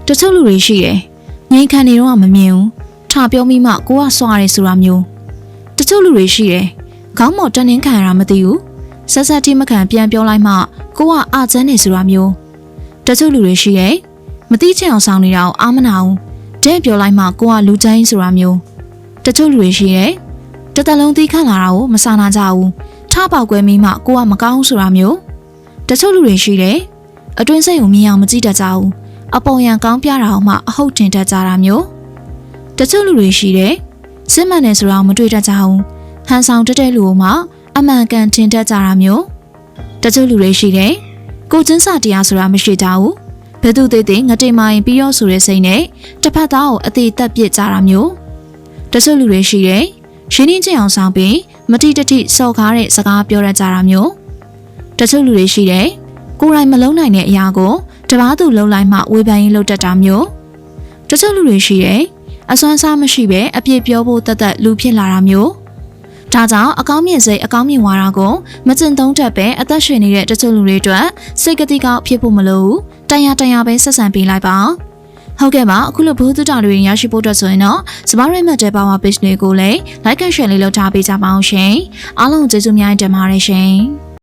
တချို့လူတွေရှိတယ်ငြိမ်ခံနေတော့မမြင်ဘူးထားပြောမိမှကိုကစွာရဲဆိုတာမျိုးတချို့လူတွေရှိတယ်ခေါင်းမော်တန်းနှင်းခံရတာမသိဘူးဆက်ဆက်တိမခံပြန်ပြောလိုက်မှကိုကအာချမ်းနေဆိုတာမျိုးတချို့လူတွေရှိတယ်မသိချင်အောင်ဆောင်နေတာကိုအာမနာဘူးတဲ့ပြောလိုက်မှကိုကလူချမ်းဆိုတာမျိုးတချို့လူတွေရှိတယ်တသက်လုံးသိခန့်လာတာကိုမစာနာကြဘူးထားပေါက်ကွဲမိမှကိုကမကောင်းဆိုတာမျိုးတချို့လူတွေရှိတယ်အတွင်းစိတ်ကိုမြင်အောင်မကြည့်တတ်ကြဘူးအပေါ်ယံကောင်းပြတာအောင်မှအဟုတ်တင်တတ်ကြတာမျိုးတချို့လူတွေရှိတယ်စစ်မှန်တယ်ဆိုတာမတွေ့တတ်ကြဘူးဟန်ဆောင်တက်တဲ့လူကိုမှအမှန်ကန်တင်တတ်ကြတာမျိုးတချို့လူတွေရှိတယ်ကိုကျင်းစာတရားဆိုတာမရှိကြဘူးဘယ်သူသေးသေးငတိမိုင်းပြီးရောဆိုတဲ့စိတ်နဲ့တစ်ဖက်သားကိုအသေးသက်ပစ်ကြတာမျိုးတချို့လူတွေရှိတယ်ရင်းနှီးချင်အောင်ဆောင်ပြီးမတိတတိစော်ကားတဲ့စကားပြောရကြတာမျိုးတချို့လူတွေရှိတယ်ကိုယ်တိုင်မလုံးနိုင်တဲ့အရာကိုတပားသူလုံးလိုက်မှဝေဖန်ရင်လုပ်တတ်တာမျိုးတချို့လူတွေရှိတယ်အစွမ်းစားမရှိပဲအပြစ်ပြောဖို့တတ်လူဖြစ်လာတာမျိုးဒါကြောင့်အကောင်းမြင်စိတ်အကောင်းမြင်ဝါဒကိုမကျင့်သုံးတတ်ပဲအသက်ရှင်နေတဲ့တချို့လူတွေအတွက်စိတ်ကတိကောက်ဖြစ်ဖို့မလိုဘူးတရားပဲဆက်ဆံပေးလိုက်ပါဟုတ်ကဲ့ပါအခုလိုဘုဒ္ဓတာတွေရရှိဖို့အတွက်ဆိုရင်တော့စပါးရိတ်မတ်တဲ့ပါဝါ page လေးကိုလည်း like and share လေးလုပ်ထားပေးကြပါအောင်ရှင်အားလုံးကျေးဇူးများတင်ပါတယ်ရှင်